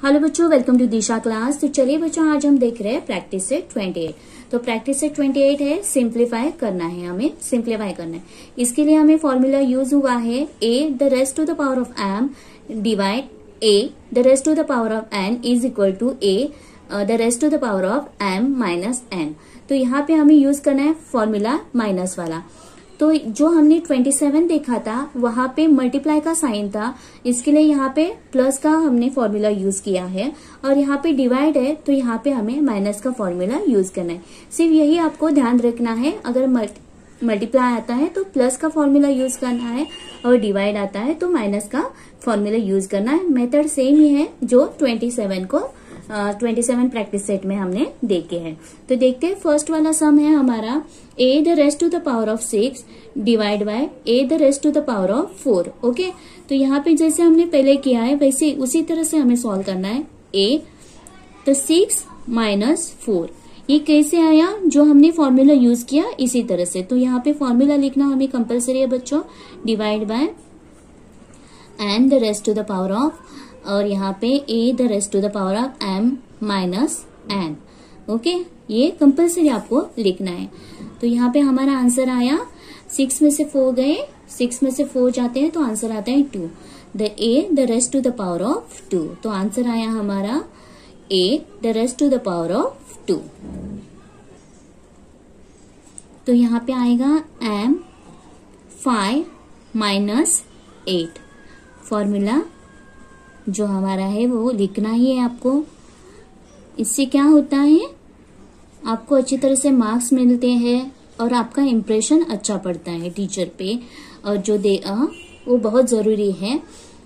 Hello बच्चों, welcome to Disha class. तो चलिए बच्चों, आज हम देख रहे हैं प्रैक्टिस सेट 28। तो प्रैक्टिस सेट 28 है सिंप्लीफाई करना है, हमें सिंप्लीफाई करना है। इसके लिए हमें फॉर्मूला यूज हुआ है a the raised to the power of m divide a the raised to the power of n is equal to a the raised to the power of m minus n। तो यहाँ पे हमें use करना है formula minus वाला। तो जो हमने 27 देखा था वहां पे मल्टीप्लाई का साइन था, इसके लिए यहाँ पे प्लस का हमने फॉर्मूला यूज किया है, और यहाँ पे डिवाइड है तो यहाँ पे हमें माइनस का फॉर्मूला यूज करना है। सिर्फ यही आपको ध्यान रखना है, अगर मल्टीप्लाई आता है तो प्लस का फॉर्मूला यूज करना है, और डिवाइड आता है तो माइनस का फॉर्मूला यूज करना है। मेथड सेम ही है जो 27 प्रैक्टिस सेट में हमने देखे हैं। तो देखते हैं, फर्स्ट वाला सम है हमारा a the raised to the power of 6 divide by a the raised to the power of 4। Okay, तो यहाँ पे जैसे हमने पहले किया है वैसे उसी तरह से हमें सॉल्व करना है। a तो 6 माइनस 4 ये कैसे आया, जो हमने फॉर्मूला यूज किया इसी तरह से। तो यहाँ पे फॉर्मूला लिखना हमें कंपलसरी है बच्चों, divide by n the raised to the power of, और यहाँ पे a the raised to the power of m minus n। Okay, ये कंपलसरी आपको लिखना है। तो यहाँ पे हमारा आंसर आया 6 में से 4 गए, 6 में से 4 जाते हैं तो आंसर आता है 2 the a the raised to the power of 2। तो आंसर आया हमारा a the raised to the power of 2। तो यहाँ पे आएगा m 5 माइनस 8। फॉर्मूला जो हमारा है वो लिखना ही है आपको। इससे क्या होता है, आपको अच्छी तरह से मार्क्स मिलते हैं और आपका इम्प्रेशन अच्छा पड़ता है टीचर पे, और जो वो बहुत जरूरी है।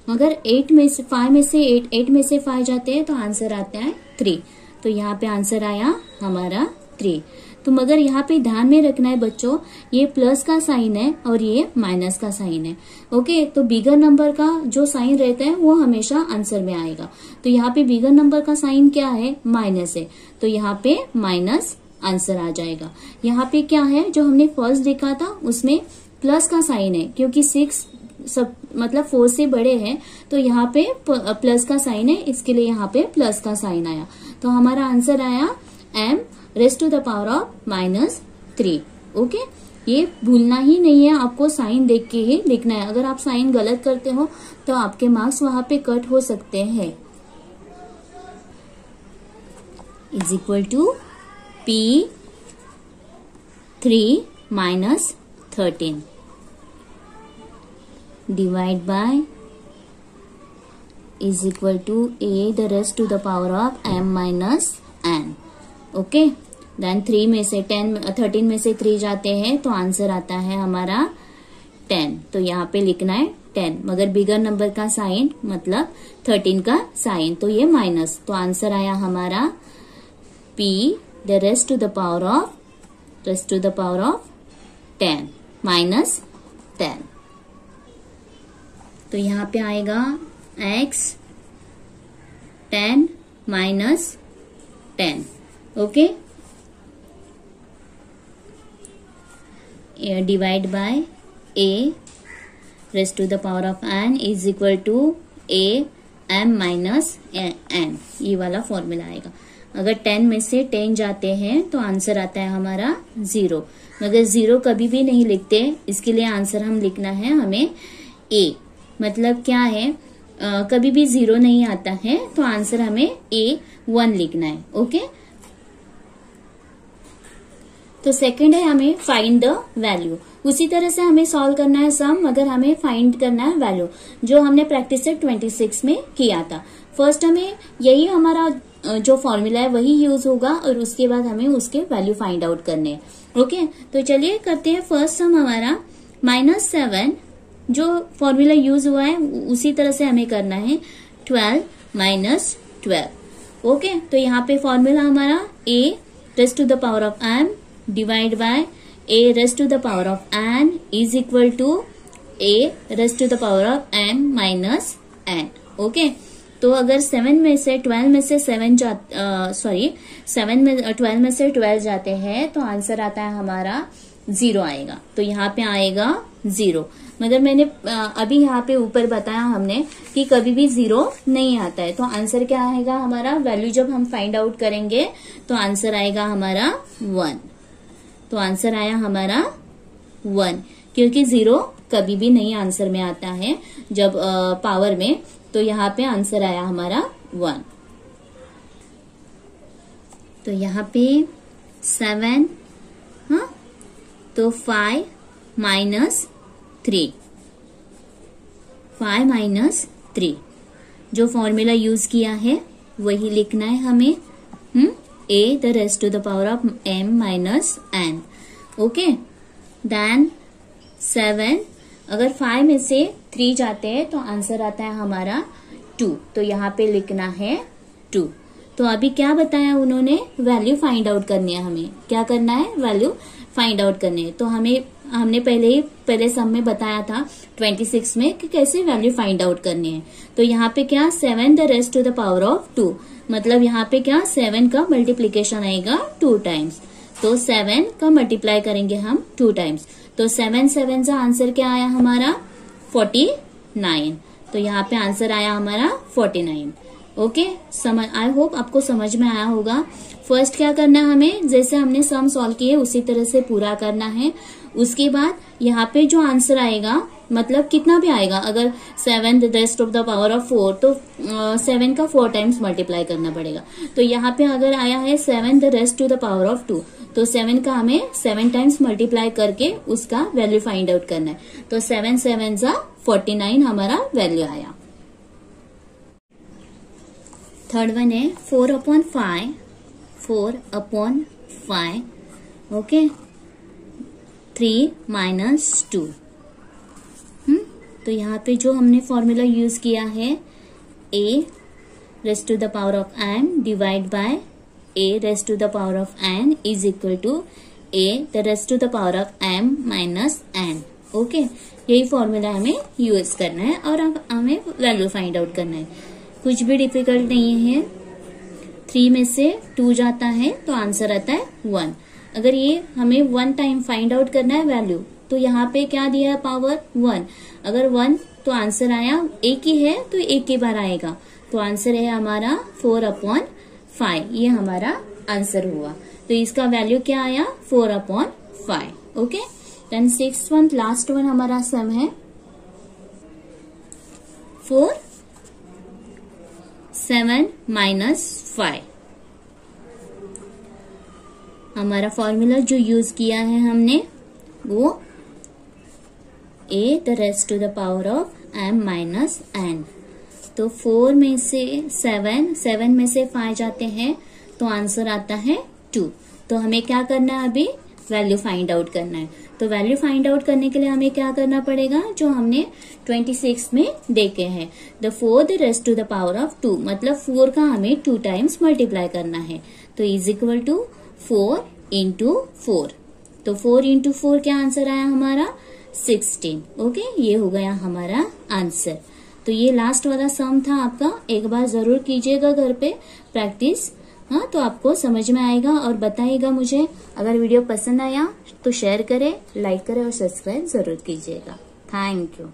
अगर 8 में से 8 में से 5 जाते हैं तो आंसर आता है 3। तो यहाँ पे आंसर आया हमारा 3। तो मगर यहाँ पे ध्यान में रखना है बच्चों, ये प्लस का साइन है और ये माइनस का साइन है। ओके, तो बिगर नंबर का जो साइन रहता है वो हमेशा आंसर में आएगा। तो यहाँ पे बिगर नंबर का साइन क्या है, माइनस है, तो यहाँ पे माइनस आंसर आ जाएगा। यहाँ पे क्या है, जो हमने फर्स्ट देखा था उसमें प्लस का साइन है, क्योंकि 6 सब मतलब 4 से बड़े हैं, तो यहाँ पे प्लस का साइन है, इसके लिए यहाँ पे प्लस का साइन आया। तो हमारा आंसर आया m raised to the power of minus 3। Okay, ये भूलना ही नहीं है, आपको साइन देख के ही लिखना है। अगर आप साइन गलत करते हो तो आपके मार्क्स वहां पे कट हो सकते हैं। Is equal to P3 minus 13 divide by is equal to a the raised to the power of m minus n। Okay, then 13 में से 3 जाते हैं तो आंसर आता है हमारा 10। तो यहाँ पे लिखना है 10, मगर बिगर नंबर का साइन मतलब 13 का साइन, तो ये माइनस। तो आंसर आया हमारा p the raised to the power of 10 minus 10। तो यहाँ पे आएगा x 10 minus 10। Okay, divide by a raised to the power of n is equal to a m minus n। ये वाला फॉर्मूला आएगा। अगर 10 में से 10 जाते हैं तो आंसर आता है हमारा 0, मगर 0 कभी भी नहीं लिखते, इसके लिए आंसर हम लिखना है हमें a। मतलब क्या है, कभी भी 0 नहीं आता है तो आंसर हमें A1 लिखना है। ओके, तो सेकंड है हमें फाइंड द वैल्यू। उसी तरह से हमें सॉल्व करना है सम, मगर हमें फाइंड करना है वैल्यू, जो हमने प्रैक्टिस सेट 26 में किया था। फर्स्ट हमें यही हमारा जो फॉर्मूला है वही यूज होगा, और उसके बाद हमें उसके वैल्यू फाइंड आउट करने हैं। ओके, तो चलिए करते हैं। फर्स्ट सम हमारा -7, जो फॉर्मूला यूज हुआ है उसी तरह से हमें करना है 12 माइनस 12। ओके, तो यहाँ पे फॉर्मूला हमारा a raised to the power of m divide by a raised to the power of n is equal to a raised to the power of m minus n। Okay, तो अगर 12 में से 12 जाते हैं तो आंसर आता है हमारा 0 आएगा। तो यहाँ पे आएगा 0। मगर मैंने अभी यहाँ पे ऊपर बताया हमने कि कभी भी 0 नहीं आता है। तो आंसर क्या आएगा हमारा, वैल्यू जब हम फाइंड आउट करेंगे तो आंसर आएगा हमारा 1। तो आंसर आया हमारा 1, क्योंकि 0 कभी भी नहीं आंसर में आता है जब पावर में। तो यहाँ पे आंसर आया हमारा 1। तो यहाँ पे 7, हाँ, तो 5 माइनस 3, 5 माइनस 3 जो फॉर्मूला यूज किया है वही लिखना है हमें। a the raised to the power of m minus n। Okay, then 7, अगर 5 में से 3 जाते हैं तो आंसर आता है हमारा 2। तो यहाँ पे लिखना है 2। तो अभी क्या बताया उन्होंने, वैल्यू फाइंड आउट करनी है। हमें क्या करना है, वैल्यू फाइंड आउट करनी है। तो हमने पहले सम में बताया था 26 में कि कैसे वैल्यू फाइंड आउट करनी है। तो यहाँ पे क्या, 7 the raised to the power of 2, मतलब यहाँ पे क्या 7 का मल्टीप्लीकेशन आएगा 2 टाइम्स। तो 7 का मल्टीप्लाई करेंगे हम 2 टाइम्स। तो 7 का आंसर क्या आया हमारा 49। तो यहाँ पे आंसर आया हमारा 49। ओके, आई होप आपको समझ में आया होगा। फर्स्ट क्या करना है हमें, जैसे हमने सम सॉल्व किए उसी तरह से पूरा करना है। उसके बाद यहाँ पे जो आंसर आएगा, मतलब कितना भी आएगा, अगर 7 the rest of the power of 4 तो 7 का 4 टाइम्स मल्टीप्लाई करना पड़ेगा। तो यहाँ पे अगर आया है 7 the raised to the power of 2, तो 7 का हमें 7 टाइम्स मल्टीप्लाई करके उसका वैल्यू फाइंड आउट करना है। तो 7 7 जा 49 हमारा वैल्यू आया। थर्ड वन है 4/5, 4/5, ओके, 3 माइनस 2। तो यहाँ पे जो हमने फॉर्मूला यूज किया है, a raised to the power of n divide by a raised to the power of n is equal to a the raised to the power of m minus n। Okay, यही formula हमें use करना है और अब हमें value find out करना है। कुछ भी डिफिकल्ट नहीं है। 3 में से 2 जाता है तो आंसर आता है 1। अगर ये हमें 1 टाइम फाइंड आउट करना है वैल्यू, तो यहाँ पे क्या दिया है, पावर 1। अगर 1 तो आंसर आया, एक ही है तो एक ही बार आएगा। तो आंसर है हमारा 4/5, ये हमारा आंसर हुआ। तो इसका वैल्यू क्या आया, 4/5। Okay, then 6th one, last one हमारा सम है 4 7 माइनस 5। हमारा फॉर्मूला जो यूज किया है हमने वो a the raised to the power of m minus n। तो 4 में से 7 में से 5 जाते हैं तो आंसर आता है 2। तो हमें क्या करना है, अभी वैल्यू फाइंड आउट करना है। तो वैल्यू फाइंड आउट करने के लिए हमें क्या करना पड़ेगा, जो हमने 26 में देखे हैं, the 4 the raised to the power of 2, मतलब 4 का हमें 2 टाइम्स मल्टीप्लाई करना है। तो इज इक्वल टू 4 इंटू 4। तो 4 इंटू 4 क्या आंसर आया हमारा 16। ओके, ये हो गया हमारा आंसर। तो ये लास्ट वाला सम था आपका, एक बार जरूर कीजिएगा घर पे प्रैक्टिस, हाँ, तो आपको समझ में आएगा। और बताइएगा मुझे, अगर वीडियो पसंद आया तो शेयर करें, लाइक करें और सब्सक्राइब जरूर कीजिएगा। Thank you.